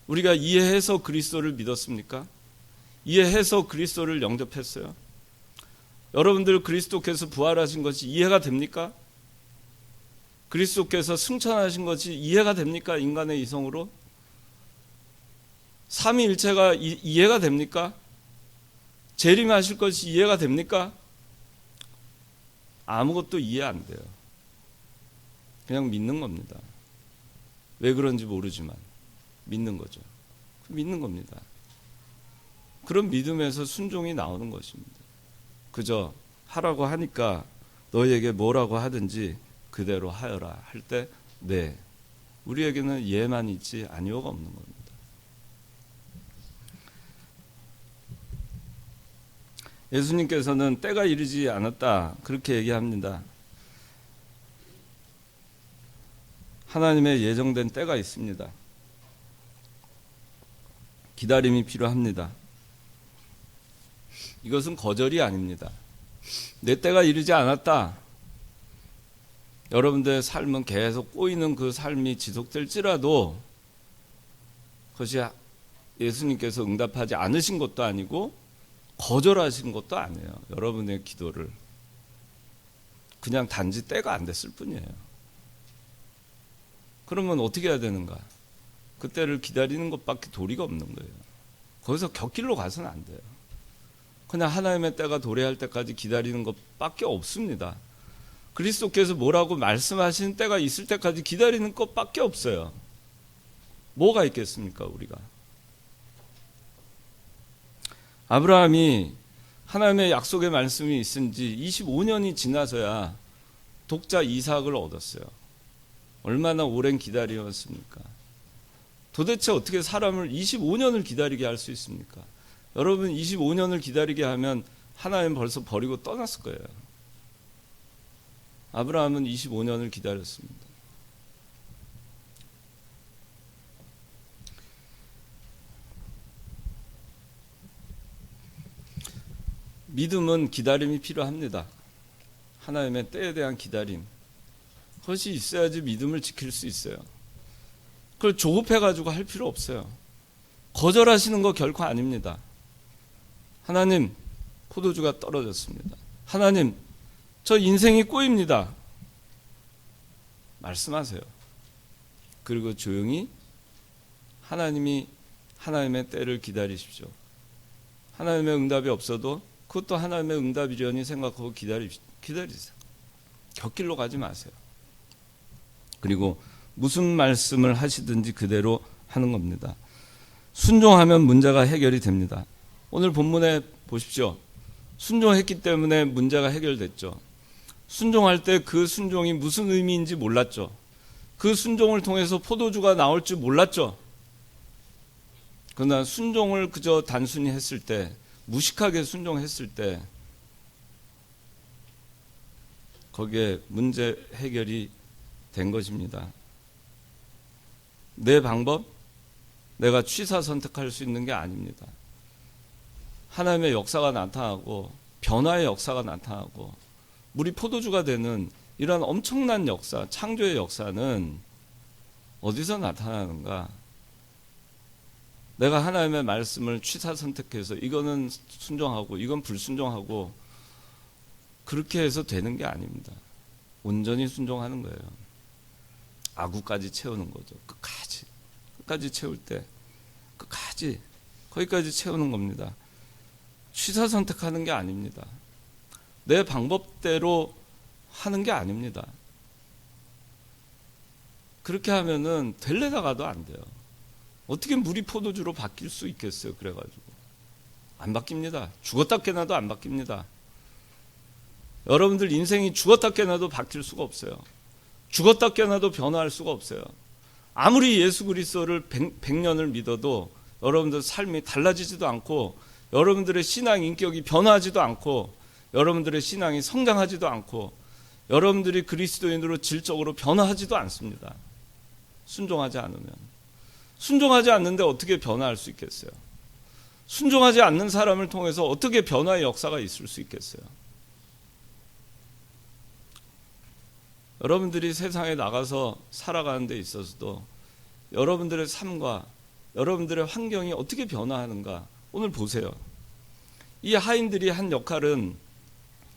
우리가 이해해서 그리스도를 믿었습니까? 이해해서 그리스도를 영접했어요? 여러분들 그리스도께서 부활하신 것이 이해가 됩니까? 그리스도께서 승천하신 것이 이해가 됩니까? 인간의 이성으로? 삼위일체가 이해가 됩니까? 재림하실 것이 이해가 됩니까? 아무것도 이해 안 돼요. 그냥 믿는 겁니다. 왜 그런지 모르지만 믿는 거죠. 믿는 겁니다. 그런 믿음에서 순종이 나오는 것입니다. 그저 하라고 하니까 너희에게 뭐라고 하든지 그대로 하여라 할 때 네, 우리에게는 예만 있지 아니오가 없는 겁니다. 예수님께서는 때가 이르지 않았다 그렇게 얘기합니다. 하나님의 예정된 때가 있습니다. 기다림이 필요합니다. 이것은 거절이 아닙니다. 내 때가 이르지 않았다. 여러분들의 삶은 계속 꼬이는 그 삶이 지속될지라도 그것이 예수님께서 응답하지 않으신 것도 아니고 거절하신 것도 아니에요. 여러분의 기도를 그냥 단지 때가 안 됐을 뿐이에요. 그러면 어떻게 해야 되는가? 그 때를 기다리는 것밖에 도리가 없는 거예요. 거기서 곁길로 가서는 안 돼요. 그냥 하나님의 때가 도래할 때까지 기다리는 것밖에 없습니다. 그리스도께서 뭐라고 말씀하시는 때가 있을 때까지 기다리는 것밖에 없어요. 뭐가 있겠습니까, 우리가? 아브라함이 하나님의 약속의 말씀이 있은 지 25년이 지나서야 독자 이삭을 얻었어요. 얼마나 오랜 기다림이었습니까? 도대체 어떻게 사람을 25년을 기다리게 할 수 있습니까? 여러분 25년을 기다리게 하면 하나님 벌써 버리고 떠났을 거예요. 아브라함은 25년을 기다렸습니다. 믿음은 기다림이 필요합니다. 하나님의 때에 대한 기다림. 그것이 있어야지 믿음을 지킬 수 있어요. 그걸 조급해가지고 할 필요 없어요. 거절하시는 거 결코 아닙니다. 하나님, 포도주가 떨어졌습니다. 하나님, 저 인생이 꼬입니다. 말씀하세요. 그리고 조용히 하나님이 하나님의 때를 기다리십시오. 하나님의 응답이 없어도 그것도 하나님의 응답이려니 생각하고 기다리세요. 곁길로 가지 마세요. 그리고 무슨 말씀을 하시든지 그대로 하는 겁니다. 순종하면 문제가 해결이 됩니다. 오늘 본문에 보십시오. 순종했기 때문에 문제가 해결됐죠. 순종할 때 그 순종이 무슨 의미인지 몰랐죠. 그 순종을 통해서 포도주가 나올 줄 몰랐죠. 그러나 순종을 그저 단순히 했을 때, 무식하게 순종했을 때 거기에 문제 해결이 된 것입니다. 내 방법, 내가 취사 선택할 수 있는 게 아닙니다. 하나님의 역사가 나타나고 변화의 역사가 나타나고 물이 포도주가 되는 이런 엄청난 역사, 창조의 역사는 어디서 나타나는가? 내가 하나님의 말씀을 취사 선택해서 이거는 순종하고 이건 불순종하고 그렇게 해서 되는 게 아닙니다. 온전히 순종하는 거예요. 아구까지 채우는 거죠. 끝까지 채울 때 끝까지 거기까지 채우는 겁니다. 취사 선택하는 게 아닙니다. 내 방법대로 하는 게 아닙니다. 그렇게 하면은 될래다가도 안 돼요. 어떻게 물이 포도주로 바뀔 수 있겠어요? 그래가지고 안 바뀝니다. 죽었다 깨나도 안 바뀝니다. 여러분들 인생이 죽었다 깨나도 바뀔 수가 없어요. 죽었다 깨나도 변화할 수가 없어요. 아무리 예수 그리스도를 100년을 믿어도 여러분들 삶이 달라지지도 않고 여러분들의 신앙 인격이 변화하지도 않고 여러분들의 신앙이 성장하지도 않고 여러분들이 그리스도인으로 질적으로 변화하지도 않습니다. 순종하지 않으면. 순종하지 않는데 어떻게 변화할 수 있겠어요? 순종하지 않는 사람을 통해서 어떻게 변화의 역사가 있을 수 있겠어요? 여러분들이 세상에 나가서 살아가는 데 있어서도 여러분들의 삶과 여러분들의 환경이 어떻게 변화하는가 오늘 보세요. 이 하인들이 한 역할은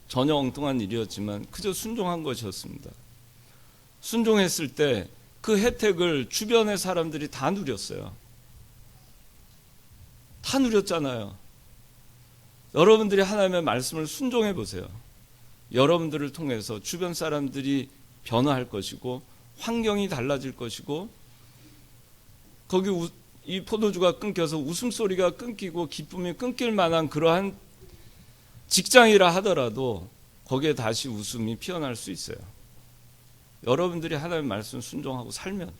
전혀 엉뚱한 일이었지만 그저 순종한 것이었습니다. 순종했을 때 그 혜택을 주변의 사람들이 다 누렸어요. 다 누렸잖아요. 여러분들이 하나님의 말씀을 순종해 보세요. 여러분들을 통해서 주변 사람들이 변화할 것이고 환경이 달라질 것이고 거기 이 포도주가 끊겨서 웃음소리가 끊기고 기쁨이 끊길 만한 그러한 직장이라 하더라도 거기에 다시 웃음이 피어날 수 있어요. 여러분들이 하나님의 말씀 순종하고 살면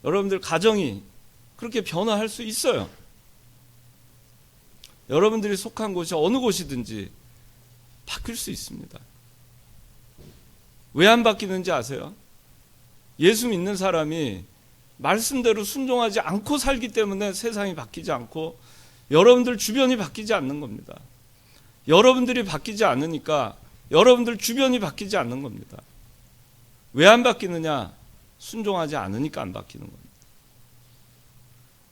여러분들 가정이 그렇게 변화할 수 있어요. 여러분들이 속한 곳이 어느 곳이든지 바뀔 수 있습니다. 왜 안 바뀌는지 아세요? 예수 믿는 사람이 말씀대로 순종하지 않고 살기 때문에 세상이 바뀌지 않고 여러분들 주변이 바뀌지 않는 겁니다. 여러분들이 바뀌지 않으니까 여러분들 주변이 바뀌지 않는 겁니다. 왜 안 바뀌느냐? 순종하지 않으니까 안 바뀌는 겁니다.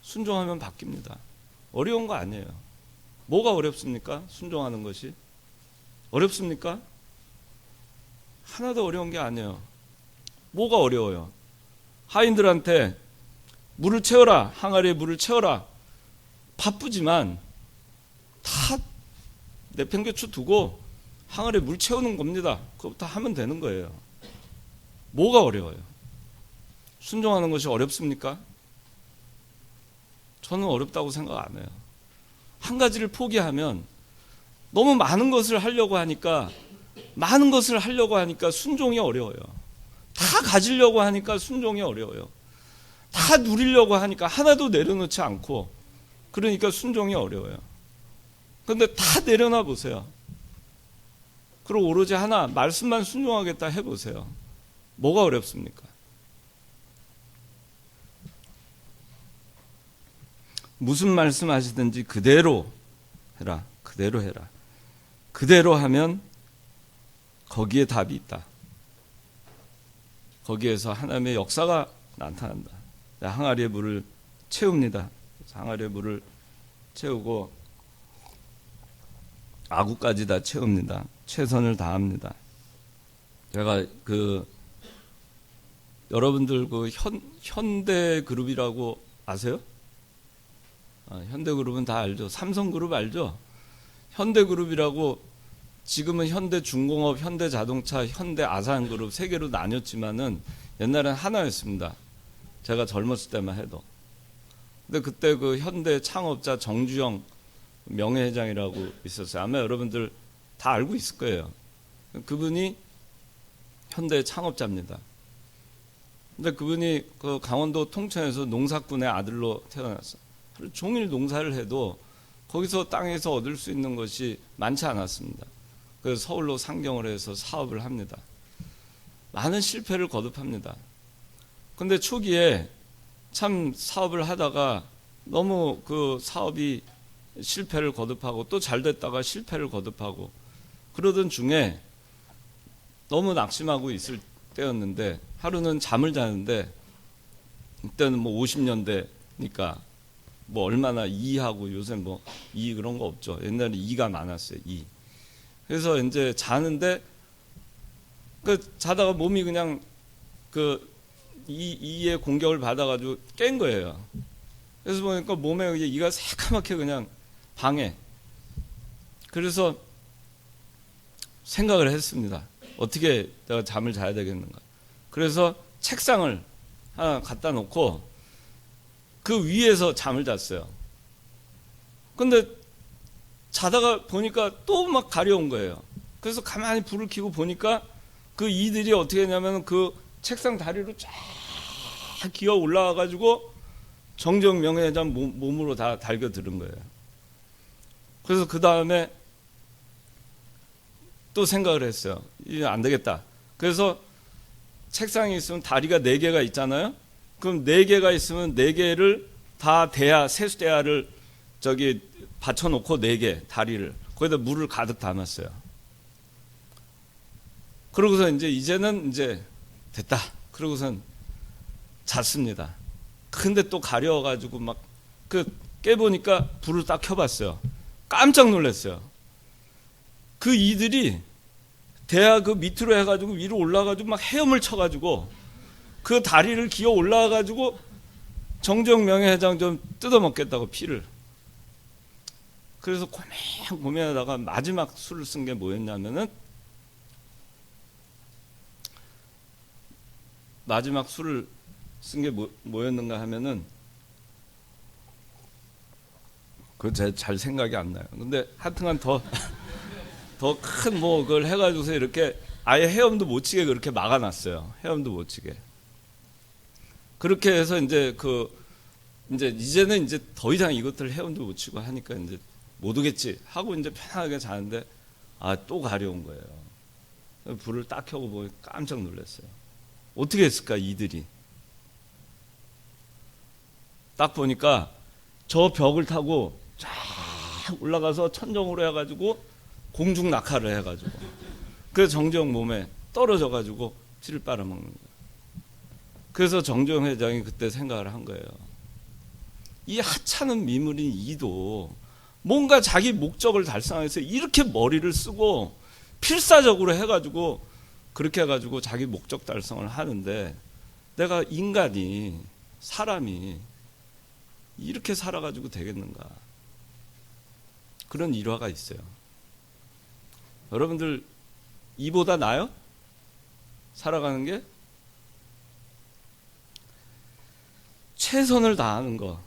순종하면 바뀝니다. 어려운 거 아니에요. 뭐가 어렵습니까? 순종하는 것이 어렵습니까? 하나도 어려운 게 아니에요. 뭐가 어려워요? 하인들한테 물을 채워라, 항아리에 물을 채워라. 바쁘지만 다 내팽개쳐 두고 항아리에 물 채우는 겁니다. 그것부터 하면 되는 거예요. 뭐가 어려워요? 순종하는 것이 어렵습니까? 저는 어렵다고 생각 안 해요. 한 가지를 포기하면 너무 많은 것을 하려고 하니까 순종이 어려워요. 다 가지려고 하니까 순종이 어려워요. 다 누리려고 하니까 하나도 내려놓지 않고 그러니까 순종이 어려워요. 그런데 다 내려놔 보세요. 그리고 오로지 하나 말씀만 순종하겠다 해보세요. 뭐가 어렵습니까? 무슨 말씀 하시든지 그대로 해라. 그대로 해라. 그대로 하면 거기에 답이 있다. 거기에서 하나님의 역사가 나타난다. 항아리에 물을 채웁니다. 항아리에 물을 채우고 아구까지 다 채웁니다. 최선을 다합니다. 제가 여러분들 현대그룹이라고 아세요? 현대그룹은 다 알죠. 삼성그룹 알죠? 현대그룹이라고 지금은 현대중공업, 현대자동차, 현대아산그룹 세 개로 나뉘었지만은 옛날엔 하나였습니다. 제가 젊었을 때만 해도. 근데 그때 그 현대 창업자 정주영 명예회장이라고 있었어요. 아마 여러분들 다 알고 있을 거예요. 그분이 현대 창업자입니다. 근데 그분이 그 강원도 통천에서 농사꾼의 아들로 태어났어요. 하루 종일 농사를 해도 거기서 땅에서 얻을 수 있는 것이 많지 않았습니다. 그래서 서울로 상경을 해서 사업을 합니다. 많은 실패를 거듭합니다. 근데 초기에 참 사업을 하다가 너무 그 사업이 실패를 거듭하고 또 잘 됐다가 실패를 거듭하고 그러던 중에 너무 낙심하고 있을 때였는데 하루는 잠을 자는데 그때는 뭐 50년대니까 뭐 얼마나 이하고 요새 뭐 이 그런 거 없죠. 옛날에 이가 많았어요. 이. 그래서 이제 자는데 그 자다가 몸이 그냥 그 이의 공격을 받아가지고 깬 거예요. 그래서 보니까 몸에 이가 새까맣게 그냥 방해. 그래서 생각을 했습니다. 어떻게 내가 잠을 자야 되겠는가. 그래서 책상을 하나 갖다 놓고 그 위에서 잠을 잤어요. 근데 자다가 보니까 또 막 가려운 거예요. 그래서 가만히 불을 켜고 보니까 그 이들이 어떻게 했냐면 그 책상 다리로 쫙 기어 올라와 가지고 정정명예회장 몸으로 다 달겨들은 거예요. 그래서 그 다음에 또 생각을 했어요. 이게 안 되겠다. 그래서 책상에 있으면 다리가 4개가 있잖아요. 그럼 4개가 있으면 4개를 다 세수대야를 저기 받쳐놓고 4개 다리를 거기다 물을 가득 담았어요. 그러고서 이제는 됐다. 그러고선 잤습니다. 근데 또 가려워가지고 막 깨보니까 불을 딱 켜봤어요. 깜짝 놀랐어요. 그 이들이 대야 그 밑으로 해가지고 위로 올라가지고 막 헤엄을 쳐가지고 그 다리를 기어 올라가가지고 정정명예회장 좀 뜯어먹겠다고 피를. 그래서 고민하다가 마지막 술을 쓴 게 뭐였냐면은 마지막 술을 쓴 게 뭐였는가 하면은 그거 잘 생각이 안 나요. 근데 하여튼간 더 큰 뭐 그걸 해가지고서 이렇게 아예 헤엄도 못 치게 그렇게 막아놨어요. 헤엄도 못 치게. 그렇게 해서 이제는 더 이상 이것들 헤엄도 못 치고 하니까 못 오겠지 하고 편하게 자는데 또 가려운 거예요. 불을 딱 켜고 보니 깜짝 놀랐어요. 어떻게 했을까 이들이. 딱 보니까 저 벽을 타고 쫙 올라가서 천정으로 해가지고 공중 낙하를 해가지고 그래서 정정 몸에 떨어져가지고 피를 빨아먹는 거예요. 그래서 정정 회장이 그때 생각을 한 거예요. 이 하찮은 미물인 이도 뭔가 자기 목적을 달성해서 이렇게 머리를 쓰고 필사적으로 해가지고 그렇게 해가지고 자기 목적 달성을 하는데 내가 인간이 사람이 이렇게 살아가지고 되겠는가. 그런 일화가 있어요. 여러분들 이보다 나아요? 살아가는 게? 최선을 다하는 거.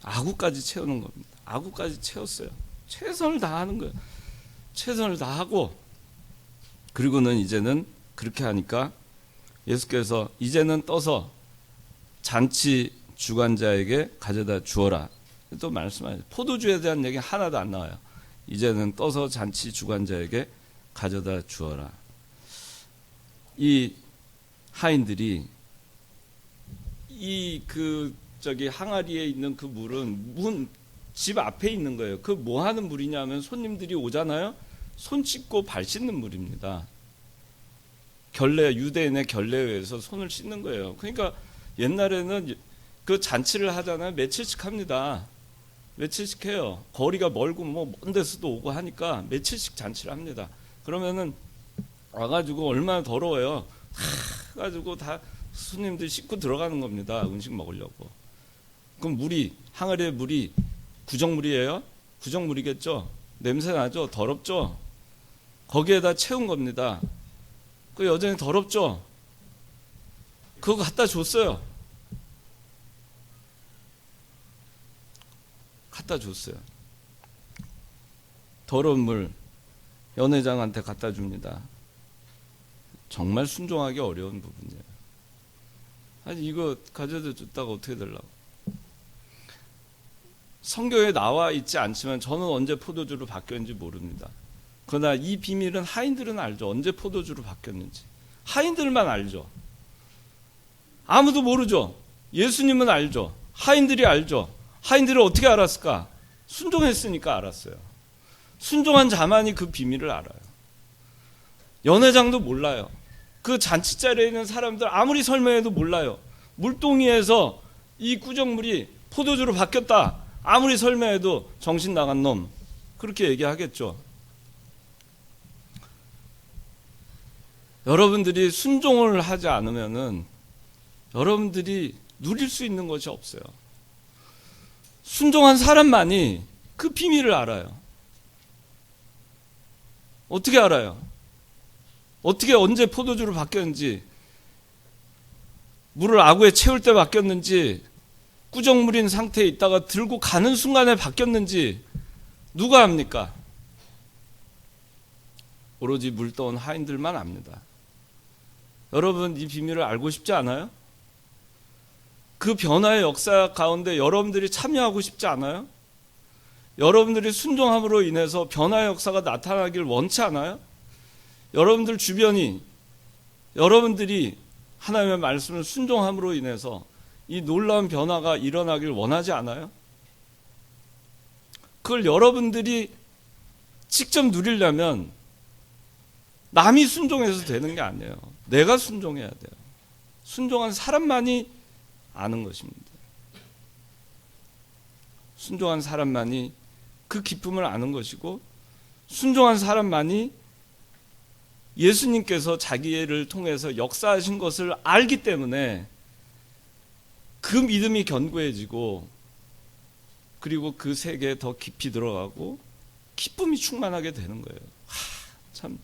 아구까지 채우는 겁니다. 아구까지 채웠어요. 최선을 다하는 거예요. 최선을 다하고 그리고는 이제는 그렇게 하니까 예수께서 이제는 떠서 잔치 주관자에게 가져다 주어라. 또 말씀하세요. 포도주에 대한 얘기 하나도 안 나와요. 이제는 떠서 잔치 주관자에게 가져다 주어라. 이 하인들이 항아리에 있는 그 물은 집 앞에 있는 거예요. 그 뭐 하는 물이냐면 손님들이 오잖아요. 손 씻고 발 씻는 물입니다. 유대인의 결례에서 손을 씻는 거예요. 그러니까 옛날에는 그 잔치를 하잖아요. 며칠씩 합니다. 며칠씩 해요. 거리가 멀고 뭐 먼 데서도 오고 하니까 며칠씩 잔치를 합니다. 그러면은 와가지고 얼마나 더러워요. 가지고 다 손님들 씻고 들어가는 겁니다. 음식 먹으려고. 그럼 항아리에 물이 구정물이에요? 구정물이겠죠? 냄새 나죠? 더럽죠? 거기에다 채운 겁니다. 그 여전히 더럽죠? 그거 갖다 줬어요. 갖다 줬어요. 더러운 물 연회장한테 갖다 줍니다. 정말 순종하기 어려운 부분이에요. 아니 이거 가져다 줬다가 어떻게 되려고. 성경에 나와 있지 않지만 저는 언제 포도주로 바뀌었는지 모릅니다. 그러나 이 비밀은 하인들은 알죠. 언제 포도주로 바뀌었는지. 하인들만 알죠. 아무도 모르죠. 예수님은 알죠. 하인들이 알죠. 하인들은 어떻게 알았을까? 순종했으니까 알았어요. 순종한 자만이 그 비밀을 알아요. 연회장도 몰라요. 그 잔치 자리에 있는 사람들 아무리 설명해도 몰라요. 물동이에서 이 꾸정물이 포도주로 바뀌었다. 아무리 설명해도 정신 나간 놈, 그렇게 얘기하겠죠. 여러분들이 순종을 하지 않으면은 여러분들이 누릴 수 있는 것이 없어요. 순종한 사람만이 그 비밀을 알아요. 어떻게 알아요? 어떻게 언제 포도주로 바뀌었는지, 물을 아구에 채울 때 바뀌었는지, 꾸정물인 상태에 있다가 들고 가는 순간에 바뀌었는지 누가 압니까? 오로지 물 떠온 하인들만 압니다. 여러분, 이 비밀을 알고 싶지 않아요? 그 변화의 역사 가운데 여러분들이 참여하고 싶지 않아요? 여러분들이 순종함으로 인해서 변화의 역사가 나타나길 원치 않아요? 여러분들 주변이, 여러분들이 하나님의 말씀을 순종함으로 인해서 이 놀라운 변화가 일어나길 원하지 않아요? 그걸 여러분들이 직접 누리려면 남이 순종해서 되는 게 아니에요. 내가 순종해야 돼요. 순종한 사람만이 아는 것입니다. 순종한 사람만이 그 기쁨을 아는 것이고, 순종한 사람만이 예수님께서 자기를 통해서 역사하신 것을 알기 때문에 그 믿음이 견고해지고, 그리고 그 세계에 더 깊이 들어가고 기쁨이 충만하게 되는 거예요. 참,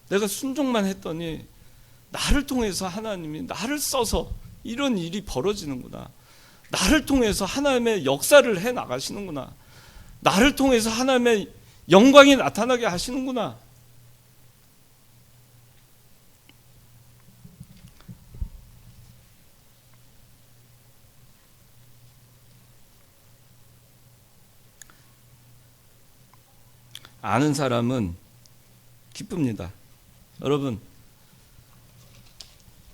내가 순종만 했더니 나를 통해서 하나님이 나를 써서 이런 일이 벌어지는구나. 나를 통해서 하나님의 역사를 해 나가시는구나. 나를 통해서 하나님의 영광이 나타나게 하시는구나. 아는 사람은 기쁩니다. 여러분,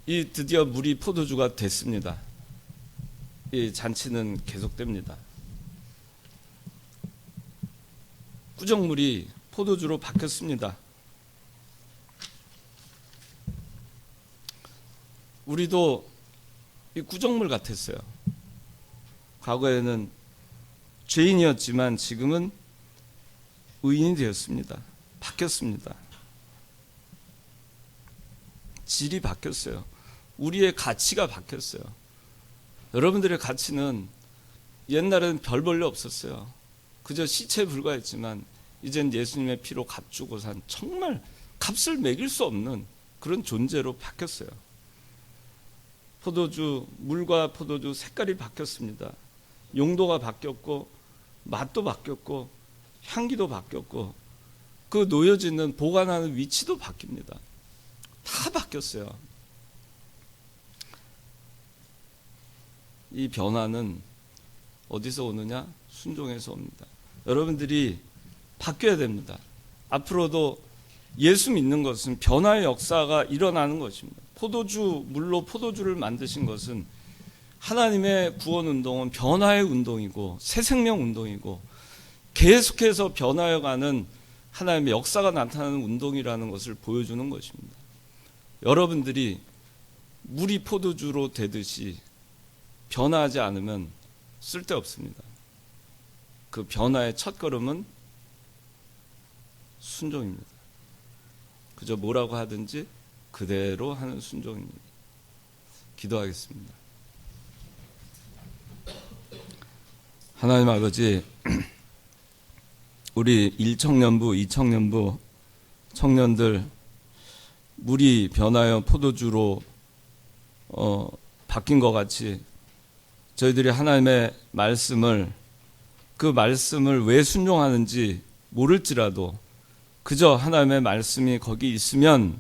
이 드디어 물이 포도주가 됐습니다. 이 잔치는 계속됩니다. 꾸정물이 포도주로 바뀌었습니다. 우리도 이 꾸정물 같았어요. 과거에는 죄인이었지만 지금은 의인이 되었습니다. 바뀌었습니다. 질이 바뀌었어요. 우리의 가치가 바뀌었어요. 여러분들의 가치는 옛날에는 별 볼일 없었어요. 그저 시체에 불과했지만 이젠 예수님의 피로 값주고 산 정말 값을 매길 수 없는 그런 존재로 바뀌었어요. 포도주, 물과 포도주 색깔이 바뀌었습니다. 용도가 바뀌었고, 맛도 바뀌었고, 향기도 바뀌었고, 그 놓여지는 보관하는 위치도 바뀝니다. 다 바뀌었어요. 이 변화는 어디서 오느냐? 순종에서 옵니다. 여러분들이 바뀌어야 됩니다. 앞으로도 예수 믿는 것은 변화의 역사가 일어나는 것입니다. 포도주, 물로 포도주를 만드신 것은 하나님의 구원 운동은 변화의 운동이고 새 생명 운동이고 계속해서 변화해가는 하나님의 역사가 나타나는 운동이라는 것을 보여주는 것입니다. 여러분들이 물이 포도주로 되듯이 변화하지 않으면 쓸데없습니다. 그 변화의 첫걸음은 순종입니다. 그저 뭐라고 하든지 그대로 하는 순종입니다. 기도하겠습니다. 하나님 아버지, 우리 1청년부, 2청년부 청년들 물이 변하여 포도주로 바뀐 것 같이 저희들이 하나님의 말씀을, 그 말씀을 왜 순종하는지 모를지라도 그저 하나님의 말씀이 거기 있으면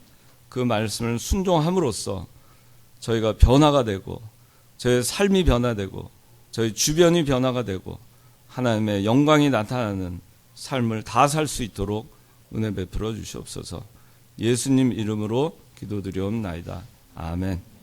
그 말씀을 순종함으로써 저희가 변화가 되고 저희 삶이 변화되고 저희 주변이 변화가 되고 하나님의 영광이 나타나는 삶을 다 살 수 있도록 은혜 베풀어 주시옵소서. 예수님 이름으로 기도드리옵나이다. 아멘.